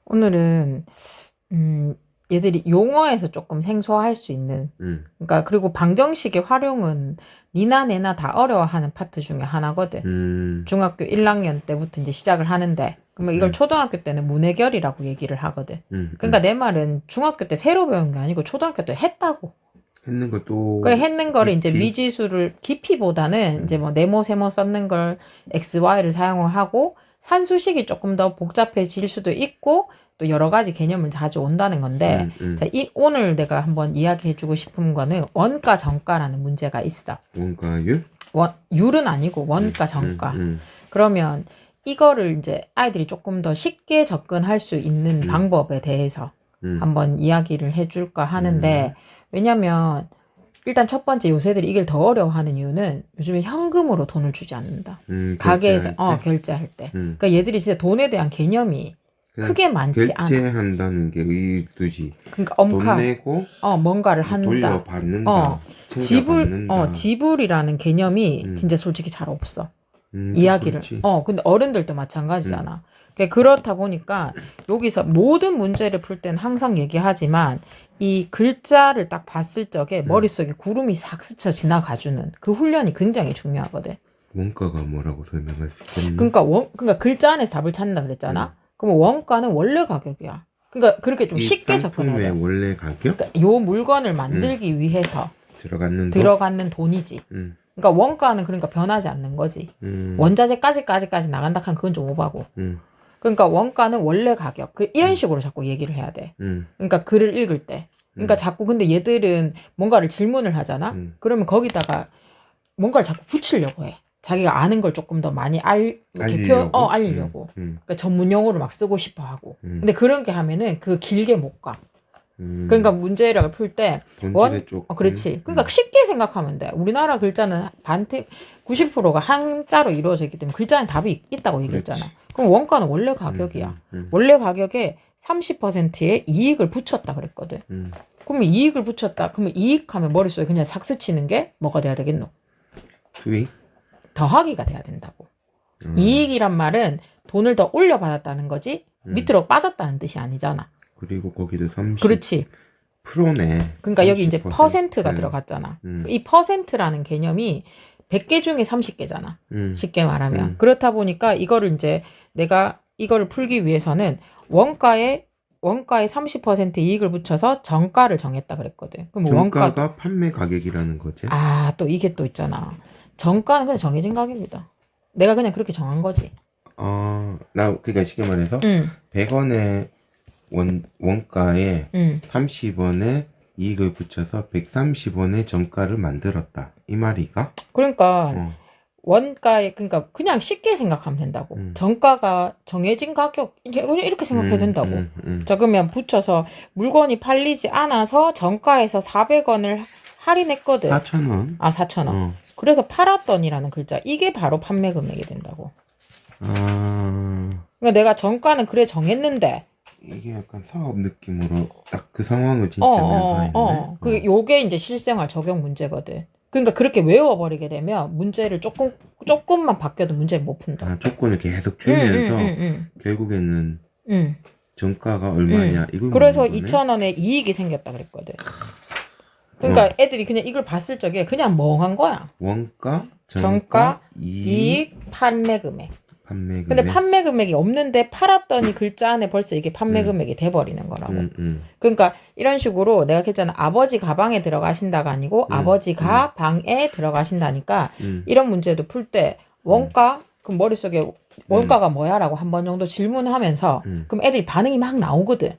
오늘은 얘들이 용어에서 조금 생소할 수 있는, 그러니까 그리고 방정식의 활용은 니나 내나 다 어려워하는 파트 중에 하나거든. 중학교 1학년 때부터 이제 시작을 하는데, 그러면 이걸 초등학교 때는 문해결이라고 얘기를 하거든. 그러니까 내 말은 중학교 때 새로 배운 게 아니고 초등학교 때 했다고. 했는 것도 그래, 했는 거를 이제 깊이? 미지수를 깊이보다는 이제 뭐 네모, 세모 썼는 걸 X, Y를 사용을 하고 산수식이 조금 더 복잡해질 수도 있고 또 여러 가지 개념을 가져온다는 건데 자, 오늘 내가 한번 이야기해주고 싶은 거는 원가, 정가라는 문제가 있어. 원가율? 율은 아니고 원가, 정가. 그러면 이거를 이제 아이들이 조금 더 쉽게 접근할 수 있는 방법에 대해서 한번 이야기를 해줄까 하는데 왜냐면 일단 첫 번째 요새들이 이걸 더 어려워하는 이유는 요즘에 현금으로 돈을 주지 않는다. 가게에서 결제할 때. 그러니까 얘들이 진짜 돈에 대한 개념이 크게 많지 않아. 결제한다는 게 의도지. 그러니까 돈 내고 뭔가를 한다. 돌려받는다. 챙겨받는다. 지불이라는 개념이 진짜 솔직히 잘 없어. 이야기를. 그렇지. 근데 어른들도 마찬가지잖아. 그렇다 보니까 여기서 모든 문제를 풀 때는 항상 얘기하지만 이 글자를 딱 봤을 적에 머릿속에 구름이 싹 스쳐 지나가주는 그 훈련이 굉장히 중요하거든. 원가가 뭐라고 설명할 수 있겠나? 그러니까 글자 안에서 답을 찾는다 그랬잖아. 그럼 원가는 원래 가격이야. 그러니까 그렇게 좀 쉽게 접근해야 돼. 상품의 원래 가격? 그러니까 요 물건을 만들기 위해서 들어가는 돈이지. 그러니까 원가는 그러니까 변하지 않는 거지. 원자재까지까지 나간다 하면 그건 좀 오바고. 그러니까 원가는 원래 가격. 이런 식으로 자꾸 얘기를 해야 돼. 그러니까 글을 읽을 때. 그러니까 자꾸 근데 얘들은 뭔가를 질문을 하잖아. 그러면 거기다가 뭔가를 자꾸 붙이려고 해. 자기가 아는 걸 조금 더 많이 알리려고. 그러니까 전문 용어를 막 쓰고 싶어 하고. 근데 그런 게 하면은 그 길게 못 가. 그러니까 문제를 풀 때 그렇지. 그러니까 쉽게 생각하면 돼. 우리나라 글자는 90%가 한자로 이루어져 있기 때문에 글자는 답이 있다고 얘기했잖아. 그럼 원가는 원래 가격이야. 원래 가격에 30%의 이익을 붙였다 그랬거든. 그러면 이익을 붙였다. 그러면 이익하면 머릿속에 그냥 삭 스치는 게 뭐가 돼야 되겠노? 수익? 더하기가 돼야 된다고. 이익이란 말은 돈을 더 올려받았다는 거지 밑으로 빠졌다는 뜻이 아니잖아. 그리고 거기도 30. 그렇지. 프로네. 그러니까 여기 이제 퍼센트가 들어갔잖아. 이 퍼센트라는 개념이 100개 중에 30개잖아. 쉽게 말하면. 그렇다 보니까 이거를 이제 내가 이거를 풀기 위해서는 원가에 30% 이익을 붙여서 정가를 정했다 그랬거든. 그럼 정가가 판매 가격이라는 거지. 또 이게 또 있잖아. 정가는 그냥 정해진 가격이다. 내가 그냥 그렇게 정한 거지. 나 그러니까 쉽게 말해서 100원의 원가에 30원의 이익을 붙여서 130원의 정가를 만들었다. 이 말이가? 그러니까 원가에 그러니까 그냥 쉽게 생각하면 된다고. 정가가 정해진 가격 이렇게 생각해도 된다고. 자 그러면 붙여서 물건이 팔리지 않아서 정가에서 400원을 할인했거든. 4,000원. 4,000원. 그래서 팔았더니라는 글자 이게 바로 판매 금액이 된다고. 그러니까 내가 정가는 그래 정했는데 이게 약간 사업 느낌으로 딱 그 상황을 진짜 묘사했네. 요게 이제 실생활 적용 문제거든. 그러니까 그렇게 외워버리게 되면 문제를 조금만 바뀌어도 문제를 못 푼다. 조건을 계속 주면서 결국에는 정가가 얼마냐 이걸 그래서 묻는 거네? 2,000원에 이익이 생겼다 그랬거든. 그러니까 애들이 그냥 이걸 봤을 적에 그냥 멍한 거야. 원가, 정가, 이익, 판매 금액. 판매 금액. 근데 판매 금액이 없는데 팔았더니 글자 안에 벌써 이게 판매 금액이 돼버리는 거라고. 그러니까 이런 식으로 내가 했잖아. 아버지 가방에 들어가신다가 아니고 아버지 가방에 들어가신다니까 이런 문제도 풀 때 원가 그럼 머릿속에 원가가 뭐야? 라고 한 번 정도 질문하면서 그럼 애들이 반응이 막 나오거든.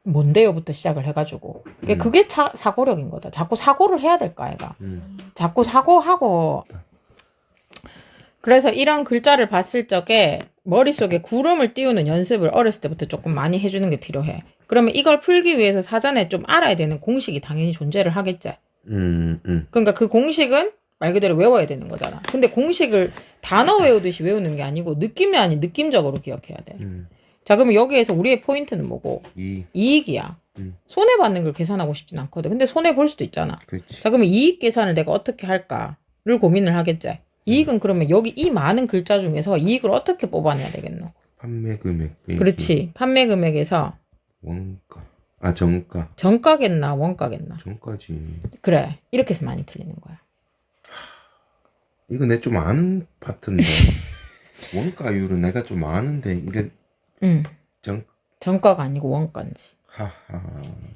뭔데요부터 시작을 해가지고 그게 사고력인 거다. 자꾸 사고를 해야 될까 애가. 자꾸 사고하고 그래서 이런 글자를 봤을 적에 머릿속에 구름을 띄우는 연습을 어렸을 때부터 조금 많이 해주는 게 필요해. 그러면 이걸 풀기 위해서 사전에 좀 알아야 되는 공식이 당연히 존재를 하겠지. 그러니까 그 공식은 말 그대로 외워야 되는 거잖아. 근데 공식을 단어 외우듯이 외우는 게 아니고 느낌이 아닌 느낌적으로 기억해야 돼. 자 그러면 여기에서 우리의 포인트는 뭐고? 이익이야. 손해받는 걸 계산하고 싶진 않거든. 근데 손해볼 수도 있잖아. 그치. 자 그러면 이익 계산을 내가 어떻게 할까를 고민을 하겠지. 이익은 그러면 여기 이 많은 글자 중에서 이익을 어떻게 뽑아내야 되겠노? 판매 금액 빼기 그렇지. 판매 금액에서 원가. 아, 정가. 정가겠나 원가겠나. 정가지. 그래. 이렇게 해서 많이 틀리는 거야. 이거 내 좀 아는 파트인데. 원가율은 내가 좀 아는데 이게 정가가 아니고 원가인지. 하하.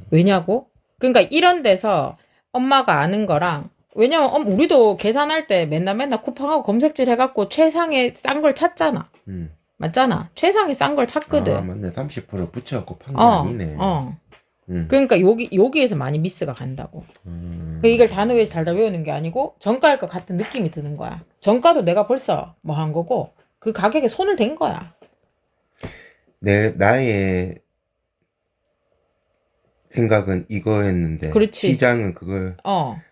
왜냐고? 그러니까 이런 데서 엄마가 아는 거랑 왜냐면 우리도 계산할 때 맨날 쿠팡하고 검색질 해갖고 최상의 싼 걸 찾잖아. 맞잖아. 최상의 싼 걸 찾거든. 아, 맞네. 30% 붙여갖고 판 게 아니네. 그러니까 여기에서 많이 미스가 간다고. 그러니까 이걸 단어에서 달달 외우는 게 아니고 정가일 것 같은 느낌이 드는 거야. 정가도 내가 벌써 뭐 한 거고 그 가격에 손을 댄 거야. 나의 생각은 이거였는데 그렇지. 시장은 그걸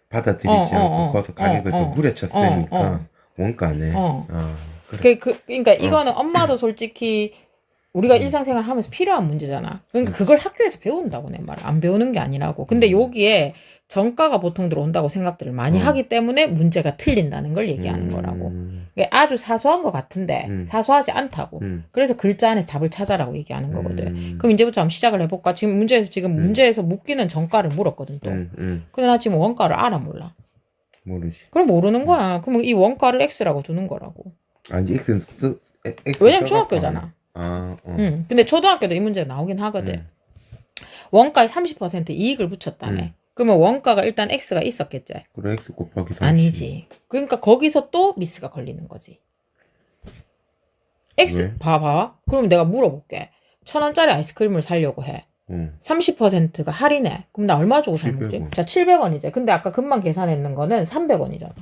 받아들이지 않고 거기서 가격을 또 무려쳤으니까 원가네. 아, 그래. 그러니까 이거는 엄마도 솔직히 우리가 일상생활 하면서 필요한 문제잖아. 그러니까 그걸 학교에서 배운다고 내 말. 안 배우는 게 아니라고. 근데 여기에 정가가 보통 들어온다고 생각들을 많이 하기 때문에 문제가 틀린다는 걸 얘기하는 거라고. 이게 아주 사소한 것 같은데 사소하지 않다고. 그래서 글자 안에서 답을 찾아라고 얘기하는 거거든. 그럼 이제부터 한번 시작을 해볼까? 문제에서 묶이는 정가를 물었거든 또. 근데 나 지금 원가를 알아 몰라. 모르지. 그럼 모르는 거야. 그럼 이 원가를 X라고 두는 거라고. 아니 X 왜냐면 중학교잖아. 근데 초등학교도 이 문제가 나오긴 하거든. 원가에 30% 이익을 붙였다며. 그러면 원가가 일단 X가 있었겠지. 그래, X 곱하기 30. 아니지. 그러니까 거기서 또 미스가 걸리는 거지. X 왜? 봐봐. 그럼 내가 물어볼게. 1,000원짜리 아이스크림을 사려고 해. 30%가 할인해. 그럼 나 얼마 주고 사 먹지? 700원. 자, 700원이지. 근데 아까 금방 계산했는 거는 300원이잖아.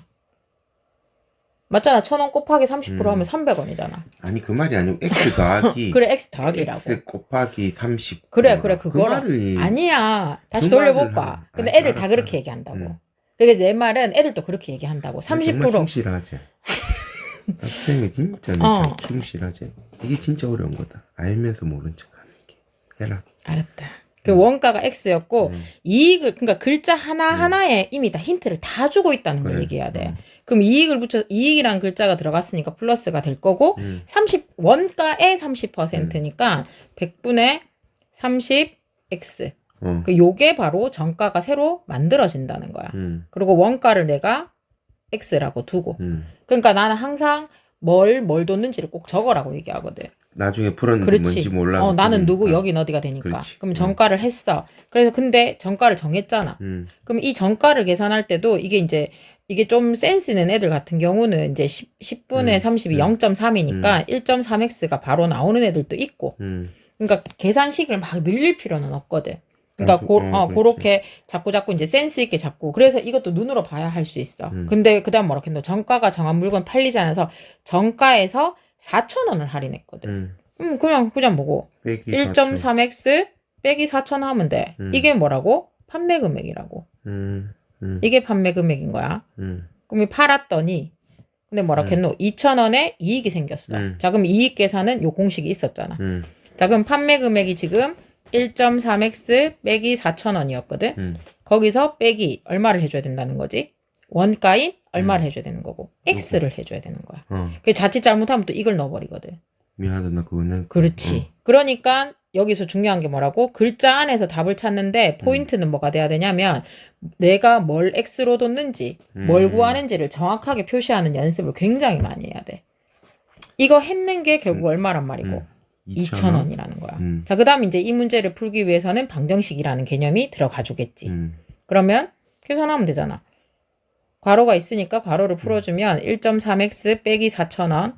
맞잖아. 1,000원 곱하기 30% 하면 300원이잖아. 아니 그 말이 아니고 X 더하기 그래, X 더하기라고. X 곱하기 30. 그래, 그거라. 그 말이 아니야. 다시 그 말을 돌려볼까? 근데 아니, 애들 다 알았어, 그렇게 알았어. 얘기한다고. 그게 내 말은 애들도 그렇게 얘기한다고. 30%. 정말 충실하지. 학생이 진짜 참 충실하지. 이게 진짜 어려운 거다. 알면서 모른 척하는 게. 해라. 알았다. 그 원가가 X였고 이익을 그러니까 글자 하나하나에 이미 다 힌트를 다 주고 있다는 걸 그래. 얘기해야 돼. 그럼 이익이란 글자가 들어갔으니까 플러스가 될 거고 원가의 30%니까 100분의 30x. 그 요게 바로 정가가 새로 만들어진다는 거야. 그리고 원가를 내가 X라고 두고. 그러니까 나는 항상 뭘 뒀는지를 꼭 적어라고 얘기하거든. 나중에 풀었는데 그렇지. 뭔지 몰라. 나는 누구 여긴 어디가 되니까. 그렇지. 그럼 정가를 했어. 그래서 근데 정가를 정했잖아. 그럼 이 정가를 계산할 때도 이게 좀 센스 있는 애들 같은 경우는 이제 10분의 30이 0.3이니까 1.3x가 바로 나오는 애들도 있고. 그러니까 계산식을 막 늘릴 필요는 없거든. 그러니까 그렇게 자꾸 이제 센스 있게 잡고. 그래서 이것도 눈으로 봐야 할 수 있어. 근데 그다음 뭐라 했노? 정가가 정한 물건 팔리지 않아서 정가에서 4,000원을 할인했거든. 그냥 뭐고 1.3x 빼기 4,000 하면 돼. 이게 뭐라고? 판매 금액이라고. 이게 판매 금액인 거야. 그럼 팔았더니 근데 뭐라 했노? 2,000원에 이익이 생겼어. 자, 그럼 이익 계산은 요 공식이 있었잖아. 자, 그럼 판매 금액이 지금 1.3x 빼기 4,000원이었거든. 거기서 빼기 얼마를 해줘야 된다는 거지? 원가인 얼마를 해줘야 되는 거고 X를 해줘야 되는 거야. 그 자칫 잘못하면 또 이걸 넣어버리거든. 미안하다 나 그거는. 그렇지. 그러니까 여기서 중요한 게 뭐라고? 글자 안에서 답을 찾는데 포인트는 뭐가 돼야 되냐면 내가 뭘 X로 뒀는지 뭘 구하는지를 정확하게 표시하는 연습을 굉장히 많이 해야 돼. 이거 했는 게 결국 얼마란 말이고 2,000원이라는 거야. 자, 그 다음 이제 이 문제를 풀기 위해서는 방정식이라는 개념이 들어가 주겠지. 그러면 계산하면 되잖아. 괄호가 있으니까 괄호를 풀어주면 1.3x 빼기 4,000원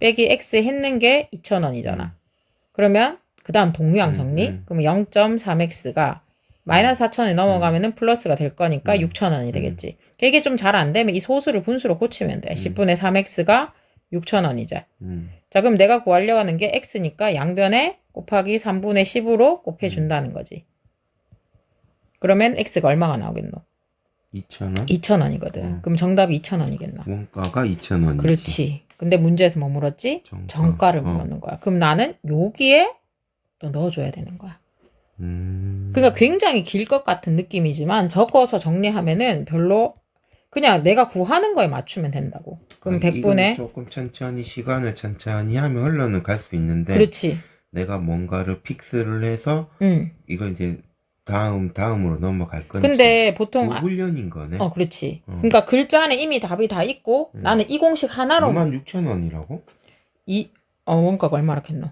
빼기 x 했는 게 2,000원이잖아. 그러면 그 다음 동류항 정리. 그러면 0.3x가 마이너스 4,000원이 넘어가면은 플러스가 될 거니까 6,000원이 되겠지. 이게 좀 잘 안 되면 이 소수를 분수로 고치면 돼. 10분의 3x가 6,000원이죠. 자, 그럼 내가 구하려고 하는 게 x니까 양변에 곱하기 3분의 10으로 곱해준다는 거지. 그러면 x가 얼마가 나오겠노? 2,000원? 2,000원이거든. 그럼 정답이 2,000원이겠나? 원가가 2,000원이지. 그렇지. 근데 문제에서 뭐 물었지? 정가를 물었는 거야. 그럼 나는 여기에 또 넣어줘야 되는 거야. 그러니까 굉장히 길 것 같은 느낌이지만 적어서 정리하면은 별로 그냥 내가 구하는 거에 맞추면 된다고. 그럼 100분에 조금 천천히 시간을 천천히 하면 흘러는 갈 수 있는데 그렇지. 내가 뭔가를 픽스를 해서 이걸 이제 다음으로 넘어갈 건지. 근데 보통 그 훈련인 거네. 그렇지. 그러니까 글자 안에 이미 답이 다 있고 나는 이 공식 하나로 26,000원이라고? 원가가 얼마라 했노?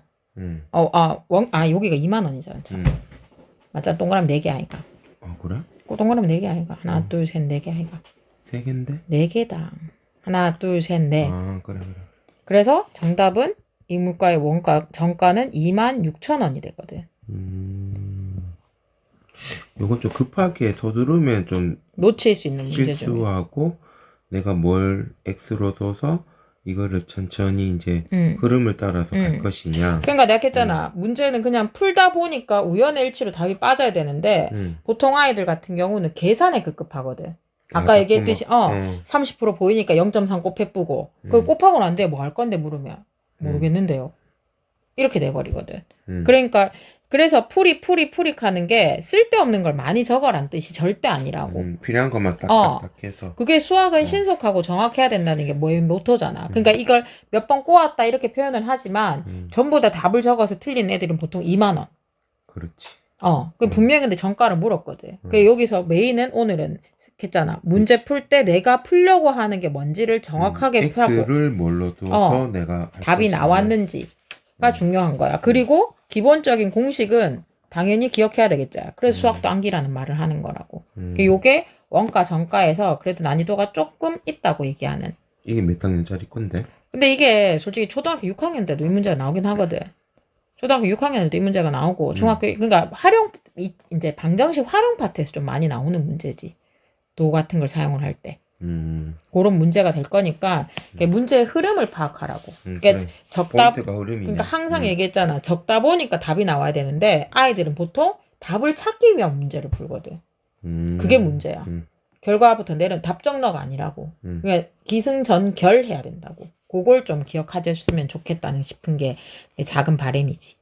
여기가 2만 원이잖아. 참. 맞잖아. 동그라미 4개 아이가. 그래? 동그라미 4개 아이가. 하나, 둘, 셋, 4개 아이가. 3개인데? 4개다. 하나, 둘, 셋, 넷. 그래. 그래서 정답은 이 물가의 정가는 26,000원이 되거든. 요건 좀 급하게 서두르면 좀 놓칠 수 있는 문제죠. 실수하고 내가 뭘 X로 둬서 이거를 천천히 이제 흐름을 따라서 갈 것이냐. 그러니까 내가 했잖아. 문제는 그냥 풀다 보니까 우연의 일치로 답이 빠져야 되는데 보통 아이들 같은 경우는 계산에 급급하거든. 아까 얘기했듯이 30% 보이니까 0.3 곱해쁘고 그걸 곱하고 난 뒤에 뭐 할 건데 물으면 모르겠는데요. 이렇게 돼버리거든. 그러니까 그래서 풀이 하는 게 쓸데없는 걸 많이 적어란 뜻이 절대 아니라고. 필요한 것만 딱딱딱 해서. 그게 수학은 신속하고 정확해야 된다는 게 뭐의 모토잖아. 그러니까 이걸 몇 번 꼬았다 이렇게 표현을 하지만 전부 다 답을 적어서 틀린 애들은 보통 2만 원. 그렇지. 그 분명히 근데 정가를 물었거든. 그 여기서 메인은 오늘은 했잖아. 문제 풀 때 내가 풀려고 하는 게 뭔지를 정확하게 펴고 X를 뭘로 둬서 내가 답이 나왔는지가 중요한 거야. 그리고 기본적인 공식은 당연히 기억해야 되겠죠. 그래서 수학도 암기라는 말을 하는 거라고. 요게 원가 정가에서 그래도 난이도가 조금 있다고 얘기하는. 이게 몇 학년짜리 건데? 근데 이게 솔직히 초등학교 6학년 때도 이 문제가 나오긴 하거든. 초등학교 6학년에도 이 문제가 나오고 중학교 그러니까 이제 방정식 활용 파트에서 좀 많이 나오는 문제지. 도 같은 걸 사용을 할 때. 그런 문제가 될 거니까 문제의 흐름을 파악하라고. 그러니까 그러니까 항상 얘기했잖아. 적다 보니까 답이 나와야 되는데 아이들은 보통 답을 찾기 위한 문제를 풀거든. 그게 문제야. 결과부터 내려는 답정너가 아니라고. 그러니까 기승전결 해야 된다고. 그걸 좀 기억하셨으면 좋겠다는 싶은 게 작은 바람이지.